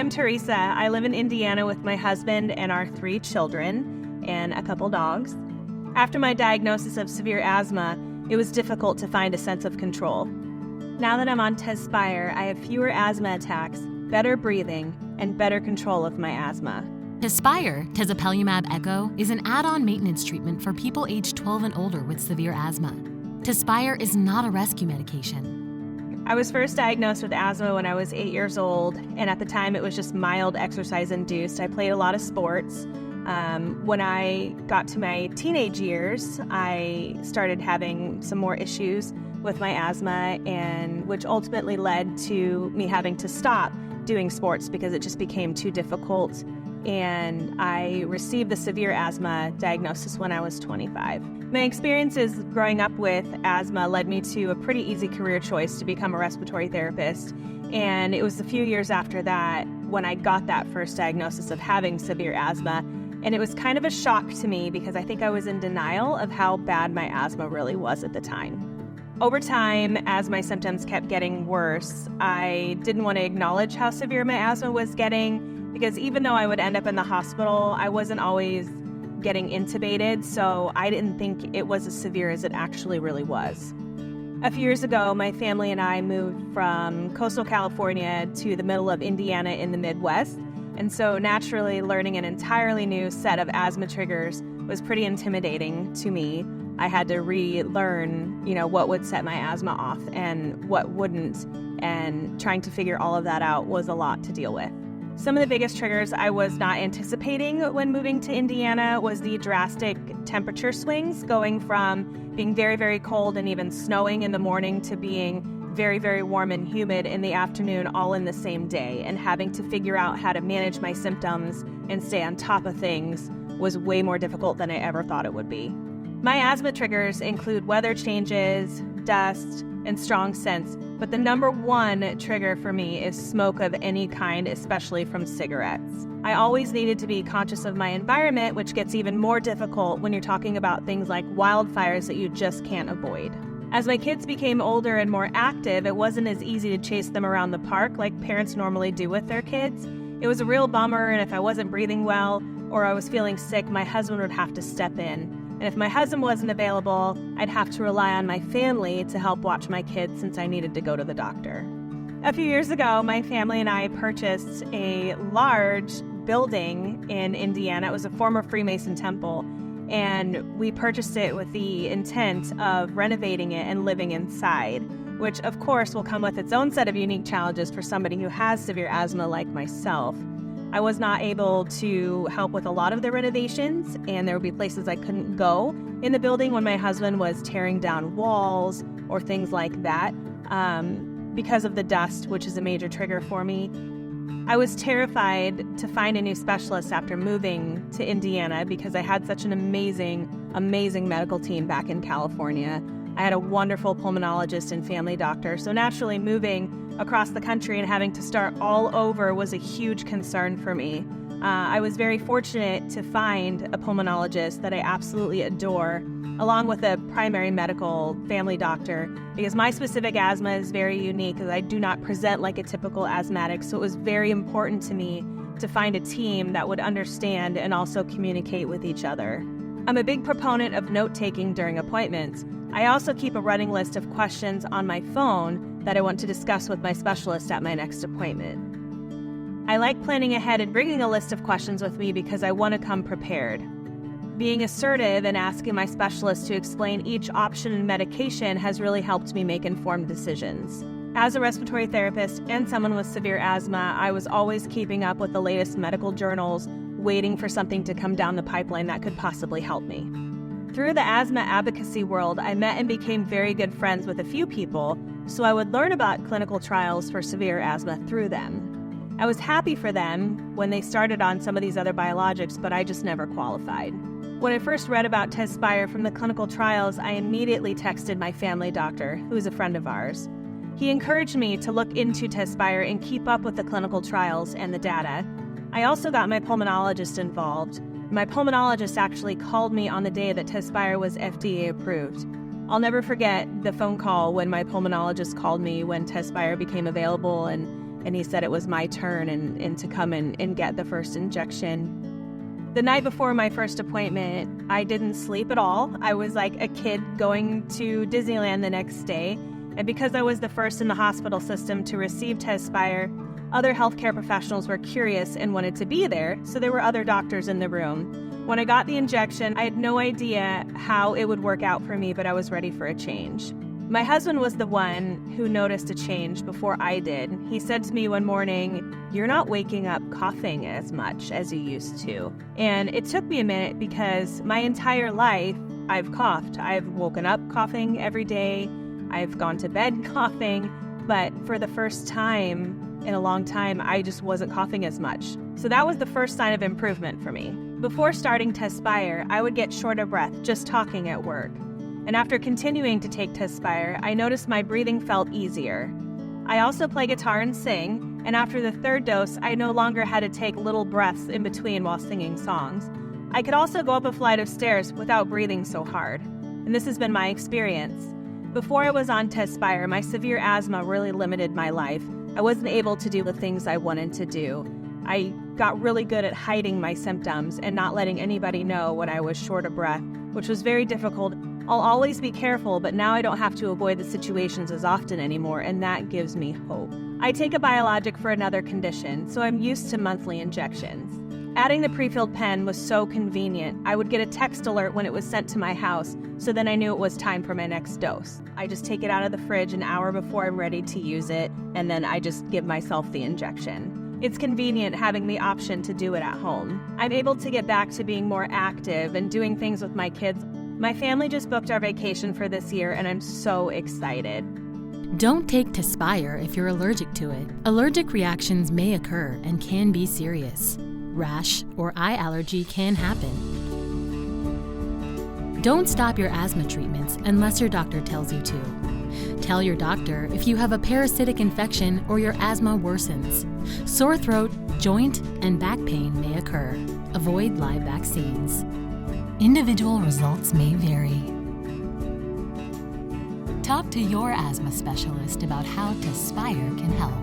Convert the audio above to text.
I'm Teresa. I live in Indiana with my husband and our 3 children and a couple dogs. After my diagnosis of severe asthma, it was difficult to find a sense of control. Now that I'm on Tezspire, I have fewer asthma attacks, better breathing, and better control of my asthma. Tezspire, tezepelumab echo, is an add-on maintenance treatment for people aged 12 and older with severe asthma. Tezspire is not a rescue medication. I was first diagnosed with asthma when I was 8 years old, and at the time it was just mild exercise-induced. I played a lot of sports. When I got to my teenage years, I started having some more issues with my asthma, and which ultimately led to me having to stop doing sports because it just became too difficult. And I received the severe asthma diagnosis when I was 25. My experiences growing up with asthma led me to a pretty easy career choice to become a respiratory therapist. And it was a few years after that when I got that first diagnosis of having severe asthma. And it was kind of a shock to me because I think I was in denial of how bad my asthma really was at the time. Over time, as my symptoms kept getting worse, I didn't want to acknowledge how severe my asthma was getting because even though I would end up in the hospital, I wasn't always getting intubated, so I didn't think it was as severe as it actually really was. A few years ago, my family and I moved from coastal California to the middle of Indiana in the Midwest, and so naturally learning an entirely new set of asthma triggers was pretty intimidating to me. I had to relearn, what would set my asthma off and what wouldn't, and trying to figure all of that out was a lot to deal with. Some of the biggest triggers I was not anticipating when moving to Indiana was the drastic temperature swings, going from being very, very cold and even snowing in the morning to being very, very warm and humid in the afternoon all in the same day, and having to figure out how to manage my symptoms and stay on top of things was way more difficult than I ever thought it would be. My asthma triggers include weather changes, dust, and strong scents, but the number one trigger for me is smoke of any kind, especially from cigarettes. I always needed to be conscious of my environment, which gets even more difficult when you're talking about things like wildfires that you just can't avoid. As my kids became older and more active, it wasn't as easy to chase them around the park like parents normally do with their kids. It was a real bummer, and if I wasn't breathing well or I was feeling sick, my husband would have to step in. And if my husband wasn't available, I'd have to rely on my family to help watch my kids since I needed to go to the doctor. A few years ago, my family and I purchased a large building in Indiana. It was a former Freemason temple, and we purchased it with the intent of renovating it and living inside, which of course will come with its own set of unique challenges for somebody who has severe asthma like myself. I was not able to help with a lot of the renovations, and there would be places I couldn't go in the building when my husband was tearing down walls or things like that because of the dust, which is a major trigger for me. I was terrified to find a new specialist after moving to Indiana because I had such an amazing medical team back in California. I had a wonderful pulmonologist and family doctor, so naturally moving across the country and having to start all over was a huge concern for me. I was very fortunate to find a pulmonologist that I absolutely adore, along with a primary medical family doctor, because my specific asthma is very unique as I do not present like a typical asthmatic, so it was very important to me to find a team that would understand and also communicate with each other. I'm a big proponent of note-taking during appointments. I also keep a running list of questions on my phone that I want to discuss with my specialist at my next appointment. I like planning ahead and bringing a list of questions with me because I want to come prepared. Being assertive and asking my specialist to explain each option and medication has really helped me make informed decisions. As a respiratory therapist and someone with severe asthma, I was always keeping up with the latest medical journals, waiting for something to come down the pipeline that could possibly help me. Through the asthma advocacy world, I met and became very good friends with a few people, so I would learn about clinical trials for severe asthma through them. I was happy for them when they started on some of these other biologics, but I just never qualified. When I first read about Tezspire from the clinical trials, I immediately texted my family doctor, who is a friend of ours. He encouraged me to look into Tezspire and keep up with the clinical trials and the data. I also got my pulmonologist involved. My pulmonologist actually called me on the day that Tezspire was FDA approved. I'll never forget the phone call when my pulmonologist called me when Tezspire became available, and and he said it was my turn and to come and get the first injection. The night before my first appointment, I didn't sleep at all. I was like a kid going to Disneyland the next day. And because I was the first in the hospital system to receive Tezspire, other healthcare professionals were curious and wanted to be there, so there were other doctors in the room. When I got the injection, I had no idea how it would work out for me, but I was ready for a change. My husband was the one who noticed a change before I did. He said to me one morning, "You're not waking up coughing as much as you used to." And it took me a minute because my entire life I've coughed. I've woken up coughing every day. I've gone to bed coughing. But for the first time in a long time, I just wasn't coughing as much. So that was the first sign of improvement for me. Before starting Tezspire, I would get short of breath just talking at work. And after continuing to take Tezspire, I noticed my breathing felt easier. I also play guitar and sing, and after the third dose, I no longer had to take little breaths in between while singing songs. I could also go up a flight of stairs without breathing so hard. And this has been my experience. Before I was on Tezspire, my severe asthma really limited my life. I wasn't able to do the things I wanted to do. I got really good at hiding my symptoms and not letting anybody know when I was short of breath, which was very difficult. I'll always be careful, but now I don't have to avoid the situations as often anymore, and that gives me hope. I take a biologic for another condition, so I'm used to monthly injections. Adding the pre-filled pen was so convenient. I would get a text alert when it was sent to my house, so then I knew it was time for my next dose. I just take it out of the fridge an hour before I'm ready to use it, and then I just give myself the injection. It's convenient having the option to do it at home. I'm able to get back to being more active and doing things with my kids. My family just booked our vacation for this year, and I'm so excited. Don't take Tezspire if you're allergic to it. Allergic reactions may occur and can be serious. Rash or eye allergy can happen. Don't stop your asthma treatments unless your doctor tells you to. Tell your doctor if you have a parasitic infection or your asthma worsens. Sore throat, joint, and back pain may occur. Avoid live vaccines. Individual results may vary. Talk to your asthma specialist about how Tezspire can help.